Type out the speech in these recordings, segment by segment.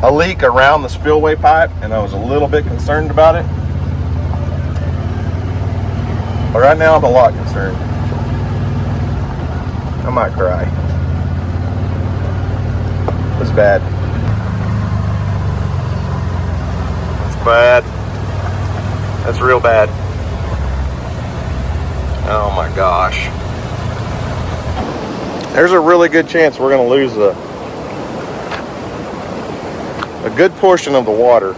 a leak around the spillway pipe, and I was a little bit concerned about it. But right now I'm a lot concerned. I might cry. It's bad. It's bad. That's real bad. Oh my gosh. There's a really good chance we're going to lose a good portion of the water.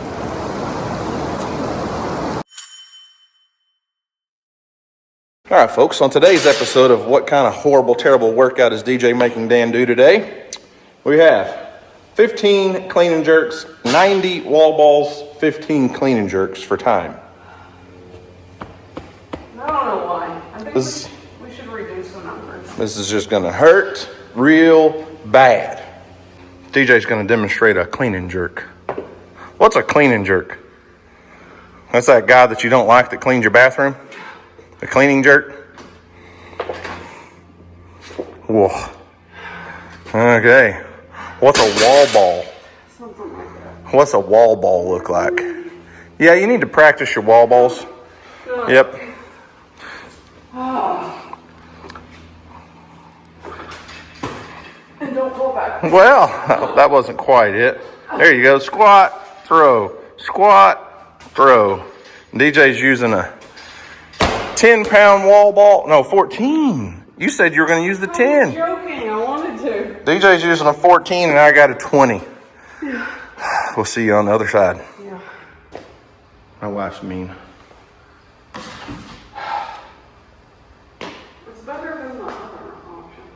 All right, folks, on today's episode of What Kind of Horrible, Terrible Workout is DJ Making Dan Do Today, we have 15 clean and jerks, 90 wall balls, 15 clean and jerks for time. I don't know why. I think we should reduce the numbers. This is just going to hurt real bad. DJ's going to demonstrate a clean and jerk. What's a clean and jerk? That's that guy that you don't like that cleans your bathroom? A cleaning jerk? Whoa. Okay. What's a wall ball? Something like that. What's a wall ball look like? Yeah, you need to practice your wall balls. Good. Yep. And don't fall back. Well, that wasn't quite it. There you go. Squat, throw. Squat, throw. DJ's using a 10-pound wall ball. No, 14. You said you were going to use the 10. I was joking. I wanted to. DJ's using a 14 and I got a 20. We'll see you on the other side. Yeah. My wife's mean. It's better than the other options.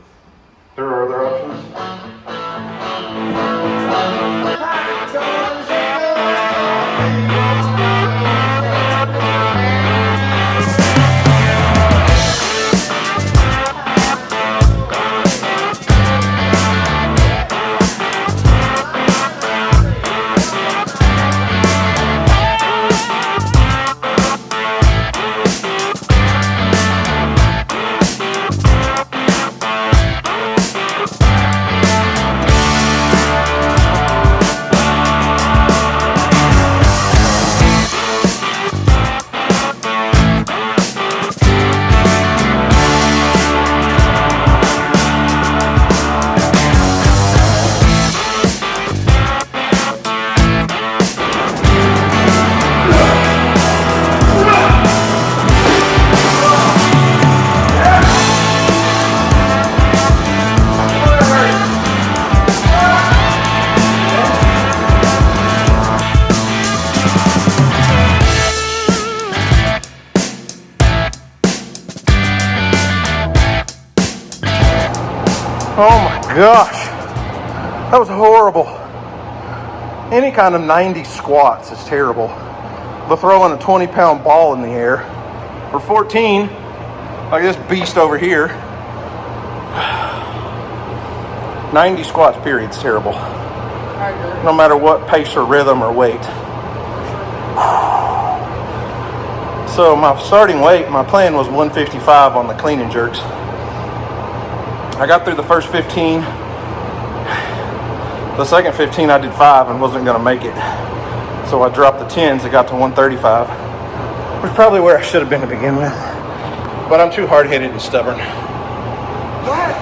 There are other options? Oh my gosh, that was horrible. Any kind of 90 squats is terrible. But throwing a 20-pound ball in the air, or 14, like this beast over here, 90 squats period is terrible. I agree. No matter what pace or rhythm or weight. So my starting weight, my plan was 155 on the clean and jerks. I got through the first 15. The second 15 I did 5 and wasn't going to make it. So I dropped the 10s, it got to 135. Which is probably where I should have been to begin with. But I'm too hard-headed and stubborn. What?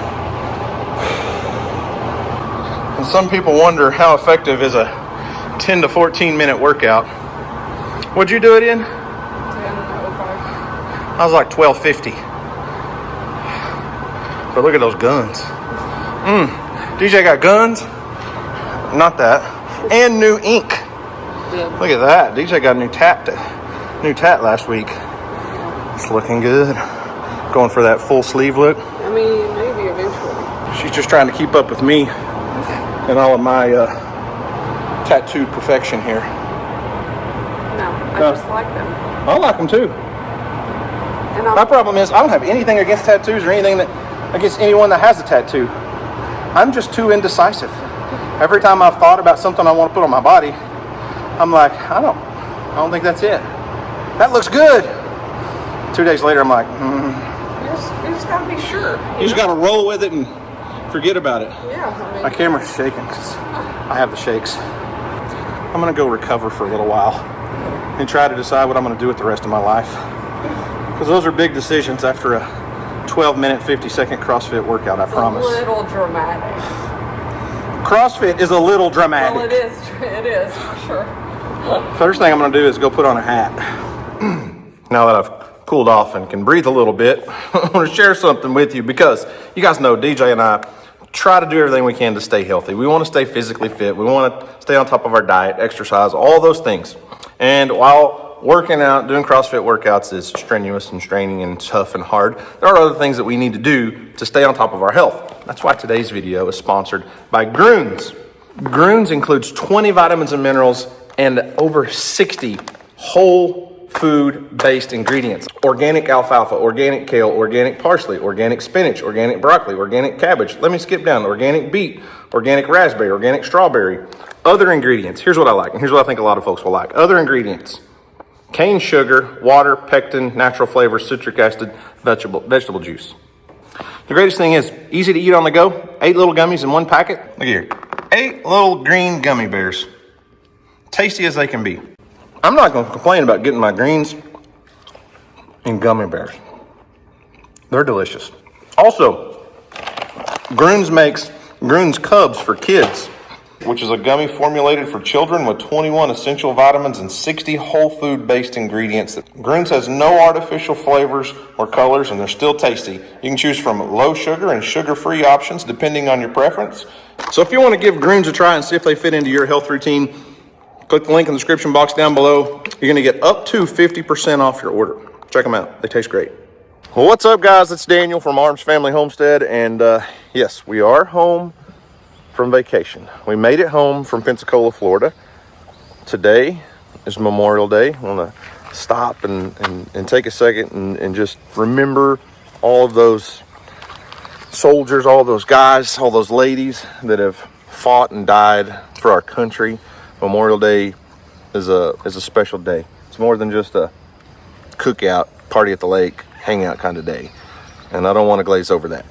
And some people wonder how effective is a 10 to 14 minute workout. What'd you do it in? 10:05. I was like 12:50. But look at those guns. DJ got guns? Not that. And new ink. Yeah. Look at that. DJ got a new tat last week. It's looking good. Going for that full sleeve look. I mean, maybe eventually. She's just trying to keep up with me and all of my tattooed perfection here. No, I just like them. I like them too. And My problem is I don't have anything against tattoos or anything against anyone that has a tattoo. I'm just too indecisive. Every time I've thought about something I want to put on my body, I'm like, I don't think that's it. That looks good. 2 days later, I'm like, You just gotta be sure. You just gotta roll with it and forget about it. Yeah. I mean, My camera's shaking because I have the shakes. I'm gonna go recover for a little while and try to decide what I'm gonna do with the rest of my life. Because those are big decisions after a 12-minute, 50-second CrossFit workout, I promise. It's a little dramatic. CrossFit is a little dramatic. Well, it is, for sure. First thing I'm gonna do is go put on a hat. Now that I've cooled off and can breathe a little bit, I want to share something with you because you guys know DJ and I try to do everything we can to stay healthy. We want to stay physically fit. We want to stay on top of our diet, exercise, all those things. And while working out, doing CrossFit workouts is strenuous and straining and tough and hard, there are other things that we need to do to stay on top of our health. That's why today's video is sponsored by Grüns. Grüns includes 20 vitamins and minerals and over 60 whole food-based ingredients. Organic alfalfa, organic kale, organic parsley, organic spinach, organic broccoli, organic cabbage. Let me skip down. Organic beet, organic raspberry, organic strawberry. Other ingredients. Here's what I like, and here's what I think a lot of folks will like. Other ingredients. Cane sugar, water, pectin, natural flavors, citric acid, vegetable juice. The greatest thing is easy to eat on the go. 8 little gummies in one packet. Look here. 8 little green gummy bears. Tasty as they can be. I'm not going to complain about getting my greens in gummy bears. They're delicious. Also, Grüns makes Grüns Cubs for kids, which is a gummy formulated for children with 21 essential vitamins and 60 whole food-based ingredients. Grüns has no artificial flavors or colors, and they're still tasty. You can choose from low sugar and sugar-free options depending on your preference. So if you want to give Grüns a try and see if they fit into your health routine, click the link in the description box down below. You're gonna get up to 50% off your order. Check them out, they taste great. Well, what's up guys? It's Daniel from Arms Family Homestead, and yes, we are home from vacation. We made it home from Pensacola, Florida. Today is Memorial Day. I wanna stop and take a second and just remember all of those soldiers, all those guys, all those ladies that have fought and died for our country. Memorial Day is a special day. It's more than just a cookout, party at the lake, hangout kind of day. And I don't want to glaze over that.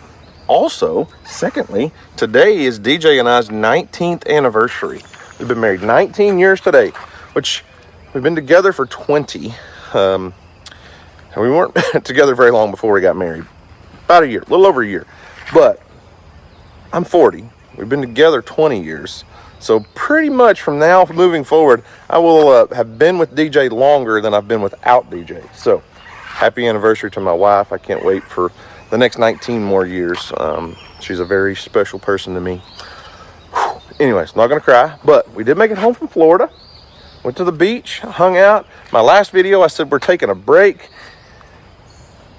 Also, secondly, today is DJ and I's 19th anniversary. We've been married 19 years today, which we've been together for 20. And we weren't together very long before we got married. About a year, a little over a year. But I'm 40. We've been together 20 years. So pretty much from now moving forward, I will have been with DJ longer than I've been without DJ. So happy anniversary to my wife. I can't wait for the next 19 more years. She's a very special person to me. Whew. Anyways, not gonna cry, but we did make it home from Florida. Went to the beach, hung out. My last video, I said we're taking a break.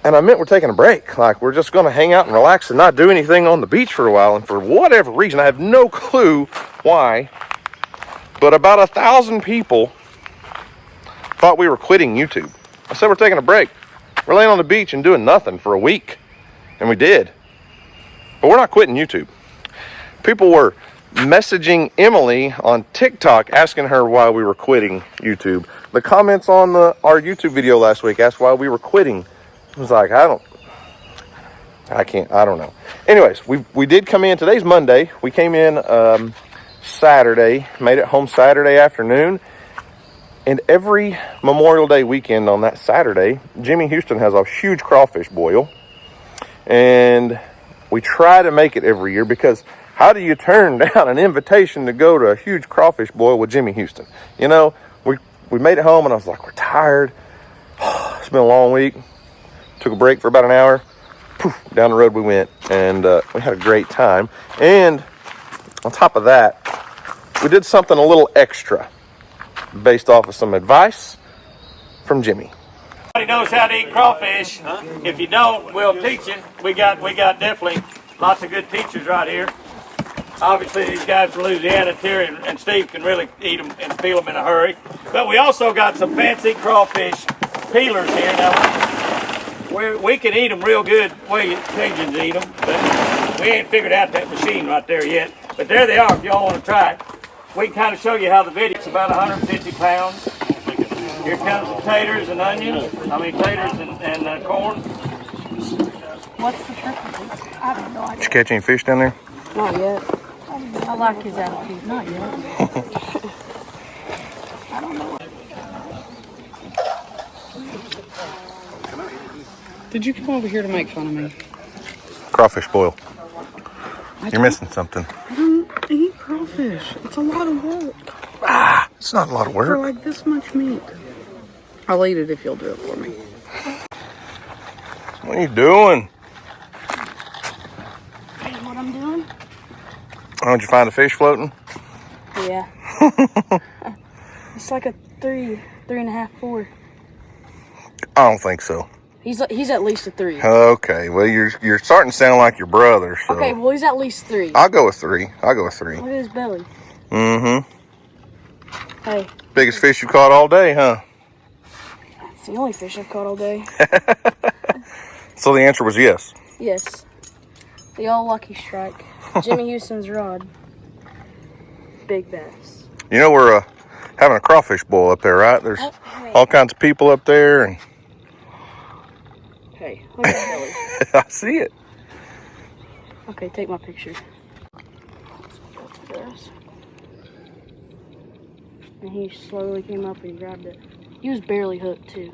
And I meant we're taking a break. Like, we're just gonna hang out and relax and not do anything on the beach for a while. And for whatever reason, I have no clue why, but about 1,000 people thought we were quitting YouTube. I said we're taking a break. We're laying on the beach and doing nothing for a week. And we did. But we're not quitting YouTube. People were messaging Emily on TikTok asking her why we were quitting YouTube. The comments on our YouTube video last week asked why we were quitting. I was like, I don't know. Anyways, we did come in. Today's Monday. We came in Saturday, made it home Saturday afternoon. And every Memorial Day weekend on that Saturday, Jimmy Houston has a huge crawfish boil. And we try to make it every year because how do you turn down an invitation to go to a huge crawfish boil with Jimmy Houston? You know, we made it home and I was like, we're tired. It's been a long week. Took a break for about an hour. Poof, down the road we went, and we had a great time. And on top of that, we did something a little extra based off of some advice from Jimmy. Everybody knows how to eat crawfish. Huh? If you don't, we'll teach you. We got definitely lots of good teachers right here. Obviously, these guys from Louisiana, Terry and Steve, can really eat them and peel them in a hurry. But we also got some fancy crawfish peelers here. Now, we can eat them real good the way Cajuns eat them, but we ain't figured out that machine right there yet. But there they are if y'all want to try it. We can kind of show you how the video. It's about 150 pounds. Here comes the taters and onions. Taters and corn. What's the trick with this? I have no idea. Did you catch any fish down there? Not yet. I like his attitude. Not yet. Did you come over here to make fun of me? Crawfish boil. You're missing something. I don't eat crawfish. It's a lot of work. It's not a lot of For work. like this much meat. I'll eat it if you'll do it for me. What are you doing? What I'm doing? Oh, did you find a fish floating? Yeah. It's like a 3.5, 4. I don't think so. He's at least a 3. Okay, well you're starting to sound like your brother. So Okay, well he's at least 3. I'll go with 3. I'll go with 3. Look at his belly. Mm-hmm. Hey, Biggest fish you caught all day, huh? it's the only fish I've caught all day. So the answer was yes. Yes. The all lucky strike. Jimmy Houston's rod. Big bass. You know we're having a crawfish boil up there, right? There's Hey. all kinds of people up there, and Hey, look at his belly. I see it. Okay, take my picture. And he slowly came up and grabbed it. He was barely hooked too.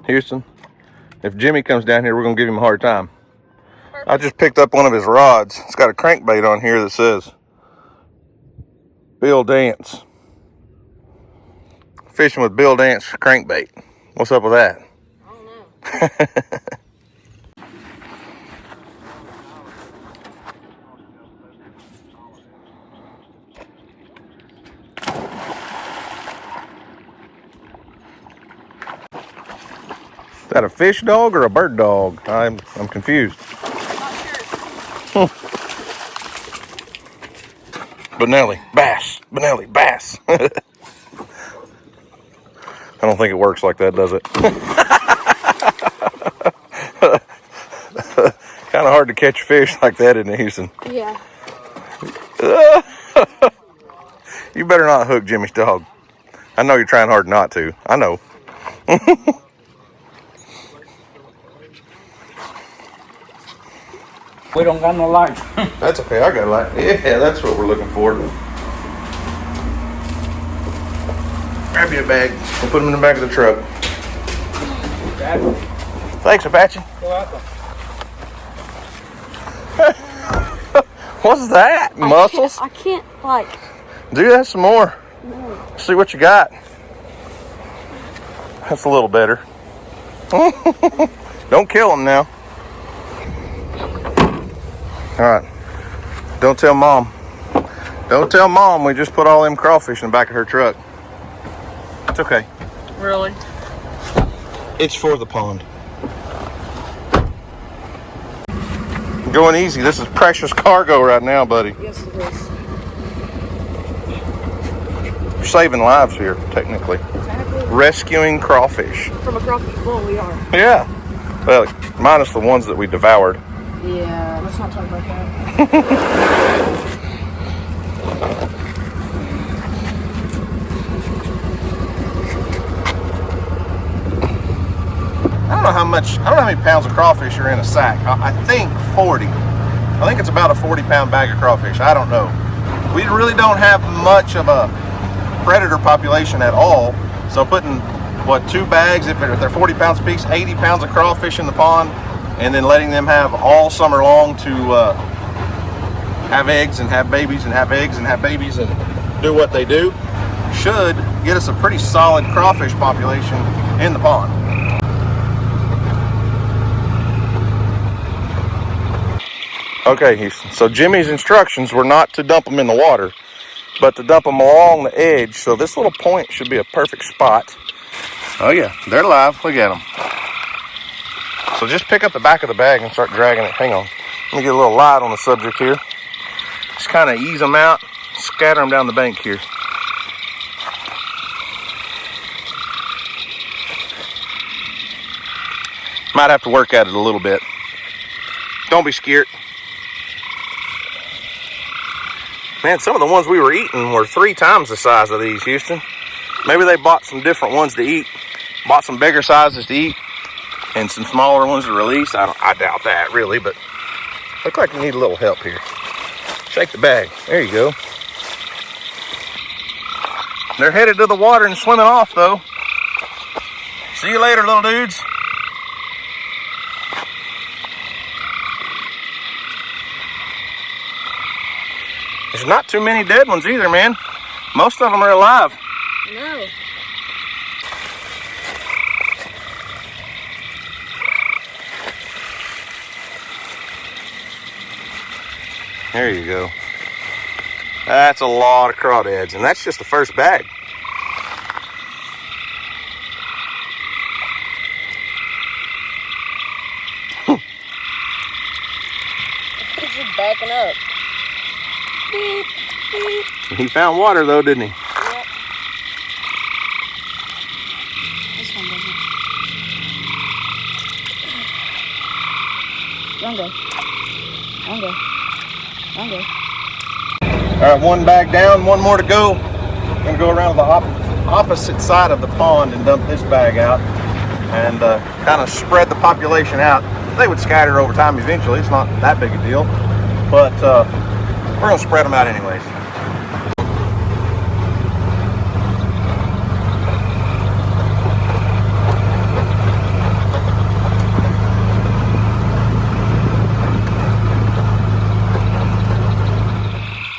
Houston, if Jimmy comes down here, we're gonna give him a hard time. I just picked up one of his rods. It's got a crankbait on here that says Bill Dance. Fishing with Bill Dance crankbait. What's up with that? I don't know. Is that a fish dog or a bird dog? I'm confused. Benelli, bass. Benelli, bass. I don't think it works like that, does it? Kind of hard to catch fish like that, isn't it, Houston? Yeah. You better not hook Jimmy's dog. I know you're trying hard not to. I know. We don't got no light. That's okay. I got a light. Yeah, that's what we're looking for. Grab you a bag. We'll put them in the back of the truck. Thanks, Apache. What's that? Mussels? I can't like. Do that some more. No. See what you got. That's a little better. Don't kill them now. All right. Don't tell Mom. Don't tell Mom we just put all them crawfish in the back of her truck. It's okay. Really? It's for the pond. Going easy. This is precious cargo right now, buddy. Yes, it is. You're saving lives here, technically. Exactly. Rescuing crawfish. From a crawfish bowl, we are. Yeah. Well, minus the ones that we devoured. Yeah, let's not talk about that. I don't know how many pounds of crawfish are in a sack. I think 40. I think it's about a 40-pound bag of crawfish. I don't know. We really don't have much of a predator population at all. So putting, what, 2 bags, if they're 40 pounds apiece, 80 pounds of crawfish in the pond, and then letting them have all summer long to have eggs and have babies and have eggs and have babies and do what they do, should get us a pretty solid crawfish population in the pond. Okay, Houston, so Jimmy's instructions were not to dump them in the water, but to dump them along the edge. So this little point should be a perfect spot. Oh yeah, they're live. Look at them. So just pick up the back of the bag and start dragging it. Hang on. Let me get a little light on the subject here. Just kind of ease them out, scatter them down the bank here. Might have to work at it a little bit. Don't be scared. Man, some of the ones we were eating were 3 times the size of these, Houston. Maybe they bought some different ones to eat. Bought some bigger sizes to eat and some smaller ones to release. I doubt that, really, but look like you need a little help here. Shake the bag. There you go. They're headed to the water and swimming off though. See you later, little dudes. There's not too many dead ones either, man. Most of them are alive. No. There you go. That's a lot of crawdads, and that's just the first bag. He's just backing up. Beep, beep. He found water though, didn't he? Yep. This one doesn't. Wrong way. Wrong way. Wrong way. All right, one bag down, one more to go. I'm gonna go around the opposite side of the pond and dump this bag out and kind of spread the population out. They would scatter over time eventually. It's not that big a deal, but we're gonna spread them out anyways.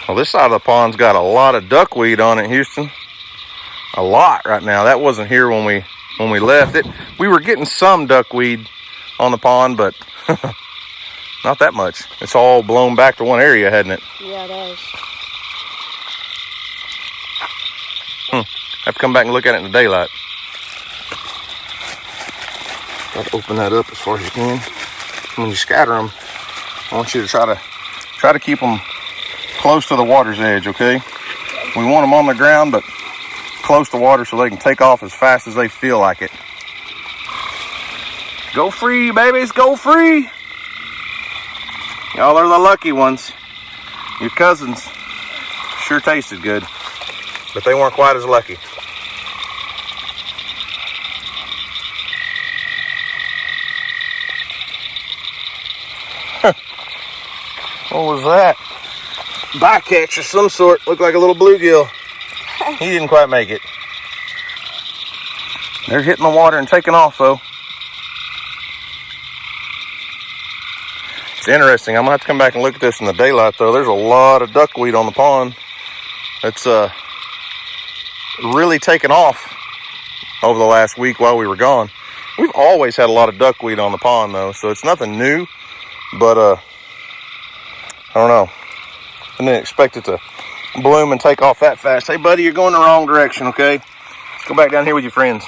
Well, this side of the pond's got a lot of duckweed on it, Houston. A lot right now. That wasn't here when we left it. We were getting some duckweed on the pond, but not that much. It's all blown back to one area, hasn't it? Yeah, it is. Have to come back and look at it in the daylight. Try to open that up as far as you can. When you scatter them, I want you to try to keep them close to the water's edge, okay? We want them on the ground, but close to water so they can take off as fast as they feel like it. Go free, babies, go free! Y'all are the lucky ones. Your cousins sure tasted good, but they weren't quite as lucky. What was that? Bycatch of some sort. Looked like a little bluegill. He didn't quite make it. They're hitting the water and taking off though. It's interesting. I'm gonna have to come back and look at this in the daylight though. There's a lot of duckweed on the pond. It's really taken off over the last week while we were gone. We've always had a lot of duckweed on the pond though, so it's nothing new, but I don't know. I didn't expect it to bloom and take off that fast. Hey buddy, you're going the wrong direction, okay? Let's go back down here with your friends.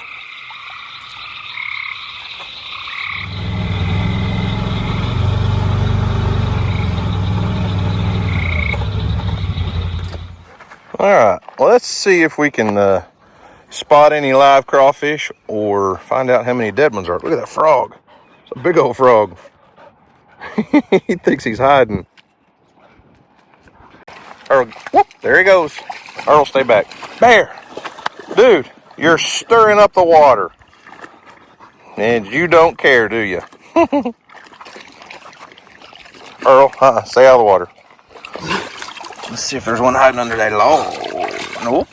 All right, well, let's see if we can spot any live crawfish or find out how many dead ones are. Look at that frog. It's a big old frog. He thinks he's hiding. Earl, whoop, there he goes. Earl, stay back. Bear, dude, you're stirring up the water. And you don't care, do you? Earl, stay out of the water. Let's see if there's one hiding under that log. Nope.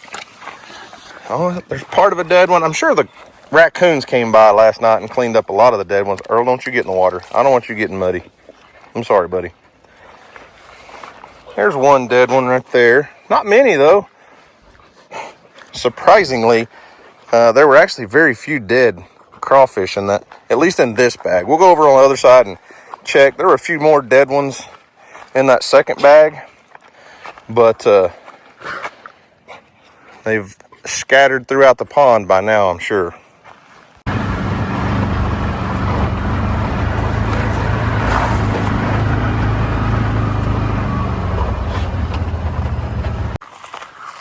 Oh, there's part of a dead one. I'm sure the raccoons came by last night and cleaned up a lot of the dead ones. Earl, don't you get in the water. I don't want you getting muddy. I'm sorry, buddy. There's one dead one right there. Not many, though. Surprisingly, there were actually very few dead crawfish in that, at least in this bag. We'll go over on the other side and check. There were a few more dead ones in that second bag, but they've scattered throughout the pond by now, I'm sure.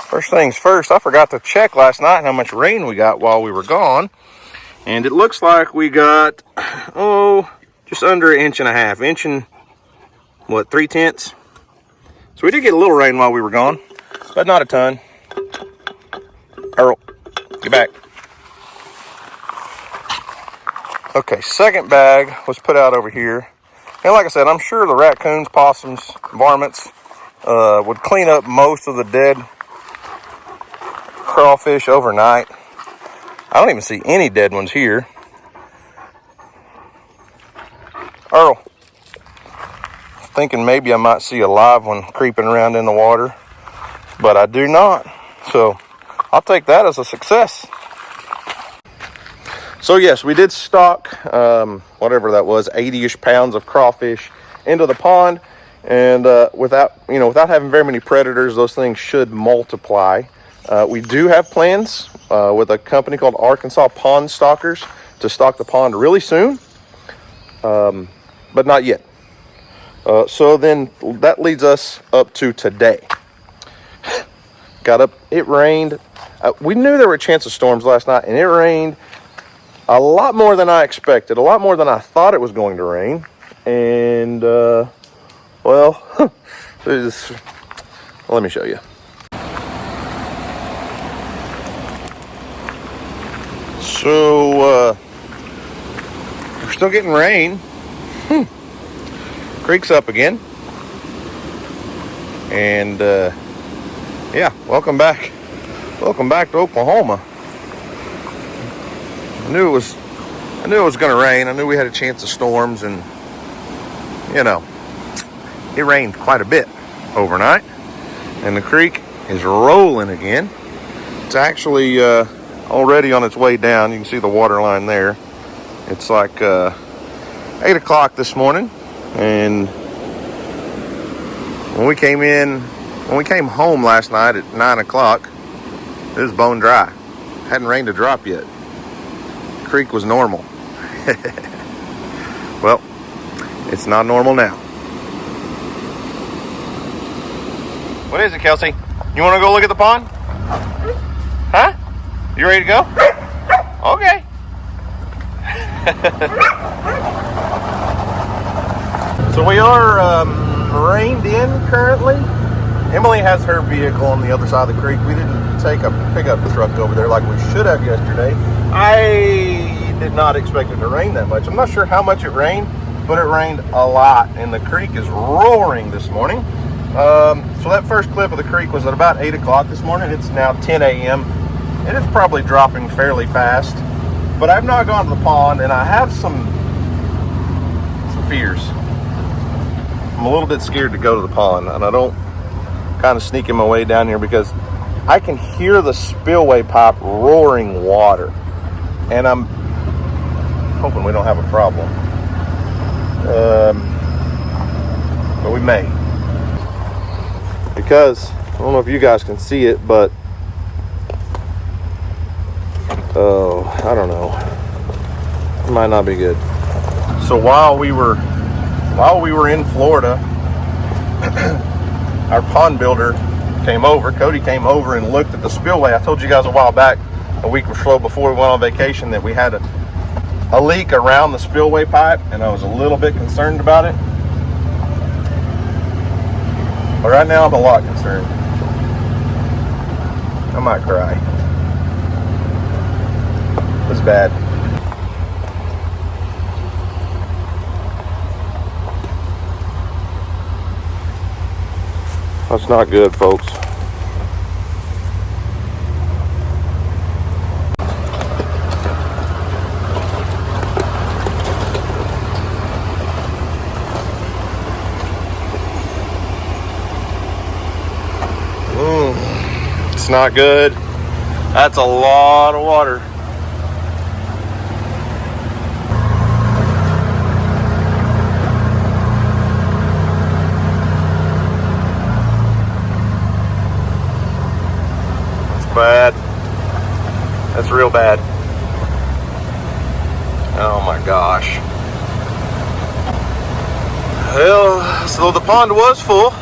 First things first, I forgot to check last night how much rain we got while we were gone. And it looks like we got, just under 1.5 inches. Inch and, what, 3/10? So we did get a little rain while we were gone, but not a ton. Earl, get back. Okay, second bag was put out over here. And like I said, I'm sure the raccoons, possums, varmints would clean up most of the dead crawfish overnight. I don't even see any dead ones here. Earl, thinking maybe I might see a live one creeping around in the water, but I do not. So I'll take that as a success. So yes, we did stock whatever that was, 80-ish pounds of crawfish into the pond, and without having very many predators, those things should multiply. We do have plans with a company called Arkansas Pond Stockers to stock the pond really soon, but not yet. So then that leads us up to today. Got up, it rained. We knew there were a chance of storms last night, and it rained a lot more than I expected, a lot more than I thought it was going to rain. And, well, let me show you. So, we're still getting rain. Creek's up again. And, yeah, welcome back. Welcome back to Oklahoma. I knew it was going to rain. I knew we had a chance of storms, and it rained quite a bit overnight, and the creek is rolling again. It's actually already on its way down. You can see the water line there. It's like 8 o'clock this morning, and when we came home last night at 9 o'clock, it was bone dry. Hadn't rained a drop yet. Creek was normal. Well, it's not normal now. What is it, Kelsey? You want to go look at the pond? Huh? You ready to go? Okay. So we are reined in currently. Emily has her vehicle on the other side of the creek. We didn't take a pickup truck over there like we should have yesterday. I did not expect it to rain that much. I'm not sure how much it rained, but it rained a lot, and the creek is roaring this morning. So that first clip of the creek was at about 8 o'clock this morning. It's now 10 a.m. and it's probably dropping fairly fast. But I've not gone to the pond, and I have some fears. I'm a little bit scared to go to the pond, and I don't kind of sneaking my way down here because I can hear the spillway pipe roaring water, and I'm hoping we don't have a problem. But we may, because I don't know if you guys can see it, but I don't know, it might not be good. So while we were in Florida, our pond builder came over. Cody came over and looked at the spillway. I told you guys a while back, a week or so before we went on vacation, that we had a leak around the spillway pipe, and I was a little bit concerned about it. But right now I'm a lot concerned. I might cry. It's bad. That's not good, folks. It's not good. That's a lot of water. Bad. That's real bad. Oh my gosh. Well, so the pond was full.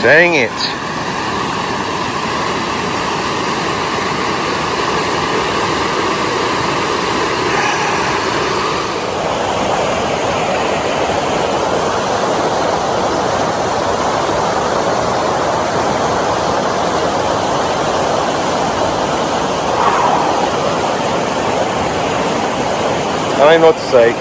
Dang it. I don't even know what to say.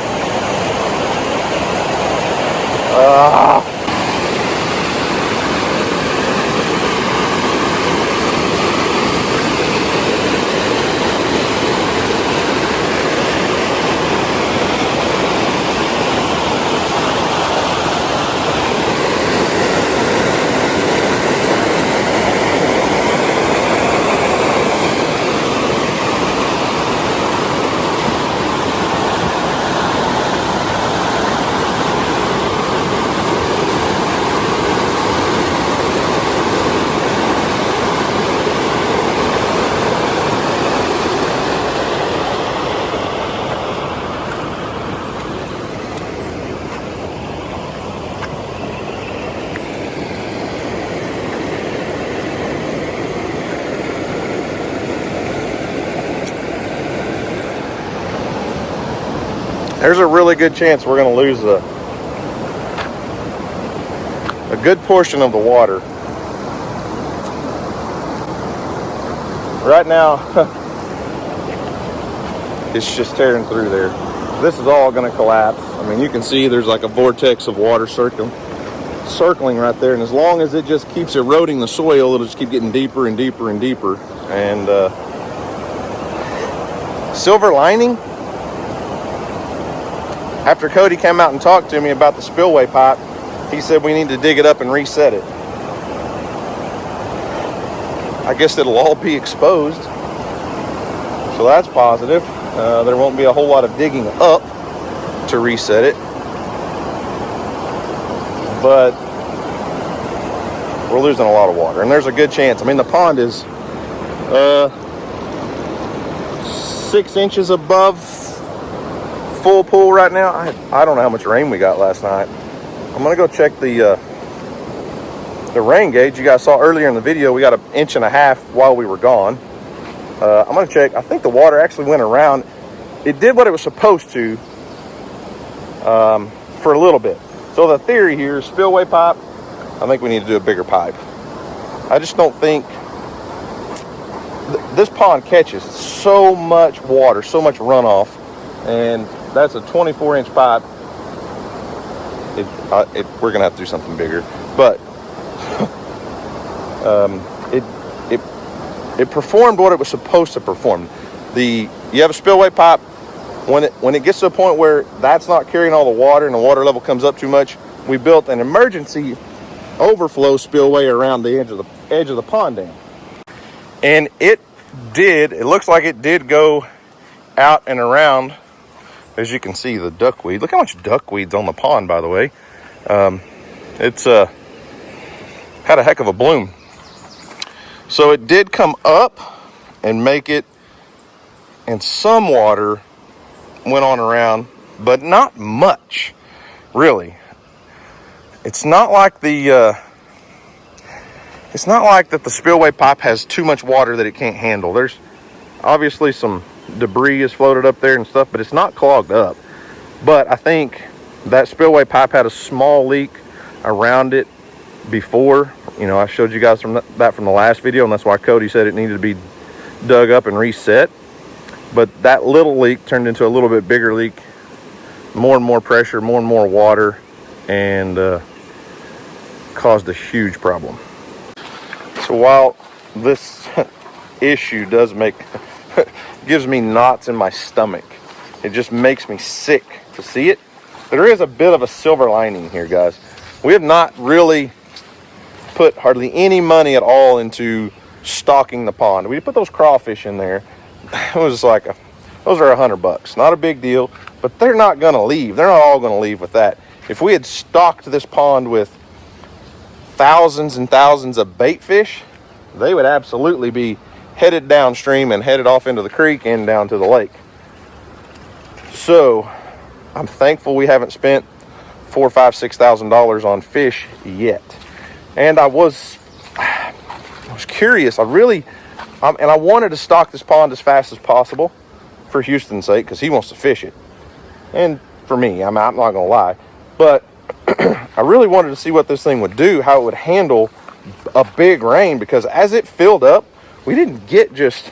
There's a really good chance we're going to lose a good portion of the water. Right now, it's just tearing through there. This is all going to collapse. I mean, you can see there's like a vortex of water circling right there. And as long as it just keeps eroding the soil, it'll just keep getting deeper and deeper and deeper. And silver lining, after Cody came out and talked to me about the spillway pipe, he said we need to dig it up and reset it. I guess it'll all be exposed, so that's positive. There won't be a whole lot of digging up to reset it, but we're losing a lot of water, and there's a good chance. I mean, the pond is 6 inches above full pool right now. I don't know how much rain we got last night. I'm gonna go check the rain gauge. You guys saw earlier in the video we got 1.5 inches while we were gone. I'm gonna check. I think the water actually went around. It did what it was supposed to for a little bit. So the theory here is spillway pipe. I think we need to do a bigger pipe. I just don't think this pond catches so much water, so much runoff, and that's a 24-inch pipe. We're gonna have to do something bigger, but it performed what it was supposed to perform. You have a spillway pipe. When it gets to a point where that's not carrying all the water and the water level comes up too much, we built an emergency overflow spillway around the edge of the pond dam, and it looks like it did go out and around. As you can see, the duckweed. Look how much duckweed's on the pond, by the way. It's had a heck of a bloom. So it did come up and make it, and some water went on around, but not much, really. It's not like that the spillway pipe has too much water that it can't handle. There's obviously some debris is floated up there and stuff, but it's not clogged up. But I think that spillway pipe had a small leak around it before. You know, I showed you guys from the last video, and that's why Cody said it needed to be dug up and reset. But that little leak turned into a little bit bigger leak, more and more pressure, more and more water, and caused a huge problem. So while this issue does gives me knots in my stomach, it just makes me sick to see it, there is a bit of a silver lining here, guys. We have not really put hardly any money at all into stocking the pond. We put those crawfish in there. It was like those are $100, not a big deal, but they're not gonna leave. They're not all gonna leave with that. If we had stocked this pond with thousands and thousands of bait fish, they would absolutely be headed downstream and headed off into the creek and down to the lake. So I'm thankful we haven't spent $4,000, $5,000, $6,000 on fish yet. And I was curious. And I wanted to stock this pond as fast as possible for Houston's sake, because he wants to fish it, and for me. I'm not gonna lie, but I really wanted to see what this thing would do, how it would handle a big rain, because as it filled up, we didn't get just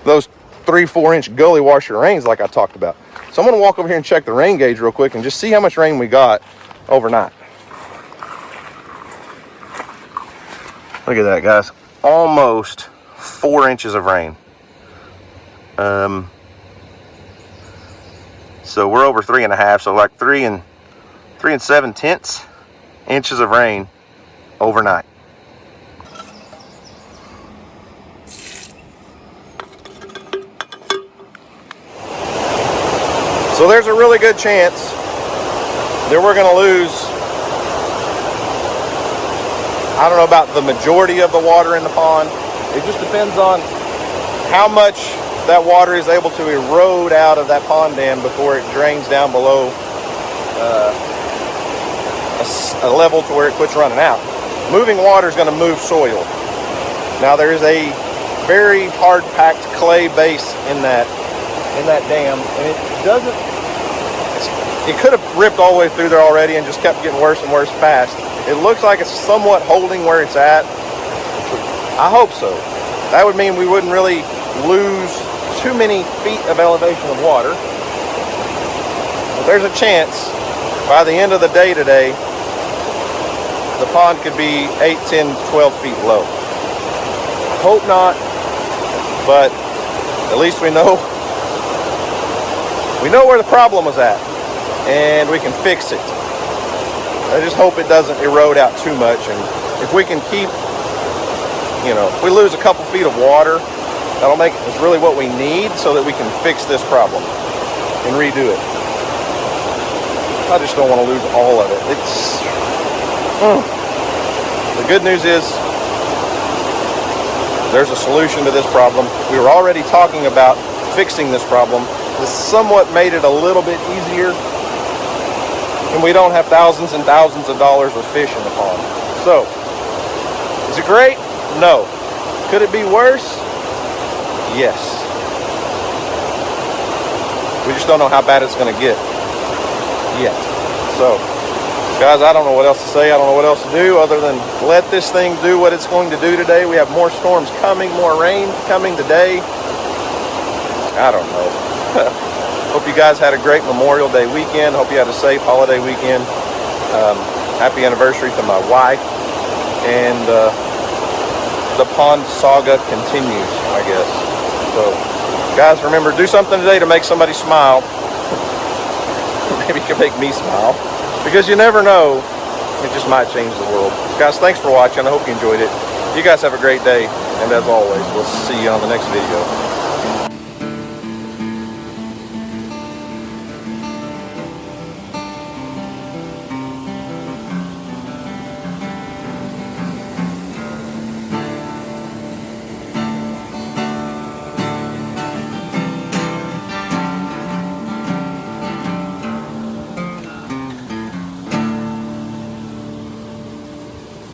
those 3-4 inch gully washer rains like I talked about. So I'm gonna walk over here and check the rain gauge real quick and just see how much rain we got overnight. Look at that, guys. Almost 4 inches of rain. So we're over 3.5, so like 3 7/10 inches of rain overnight. So there's a really good chance that we're going to lose, I don't know about the majority of the water in the pond. It just depends on how much that water is able to erode out of that pond dam before it drains down below a level to where it quits running out. Moving water is going to move soil. Now there is a very hard packed clay base in that dam, and it could have ripped all the way through there already and just kept getting worse and worse fast. It looks like it's somewhat holding where it's at. I hope so. That would mean we wouldn't really lose too many feet of elevation of water. But there's a chance by the end of the day today, the pond could be 8, 10, 12 feet low. Hope not, but at least we know where the problem was at, and we can fix it. I just hope it doesn't erode out too much, and if we can keep, if we lose a couple feet of water, that'll make it really what we need so that we can fix this problem and redo it. I just don't want to lose all of it. The good news is there's a solution to this problem. We were already talking about fixing this problem. This somewhat made it a little bit easier, and we don't have thousands and thousands of dollars of fish in the pond. So, is it great? No. Could it be worse? Yes. We just don't know how bad it's going to get yet. So, guys, I don't know what else to say. I don't know what else to do other than let this thing do what it's going to do today. We have more storms coming, more rain coming today. I don't know. Hope you guys had a great Memorial Day weekend. Hope you had a safe holiday weekend. Happy anniversary to my wife. And the pond saga continues, I guess. So, guys, remember, do something today to make somebody smile. Maybe you can make me smile. Because you never know, it just might change the world. Guys, thanks for watching. I hope you enjoyed it. You guys have a great day. And as always, we'll see you on the next video.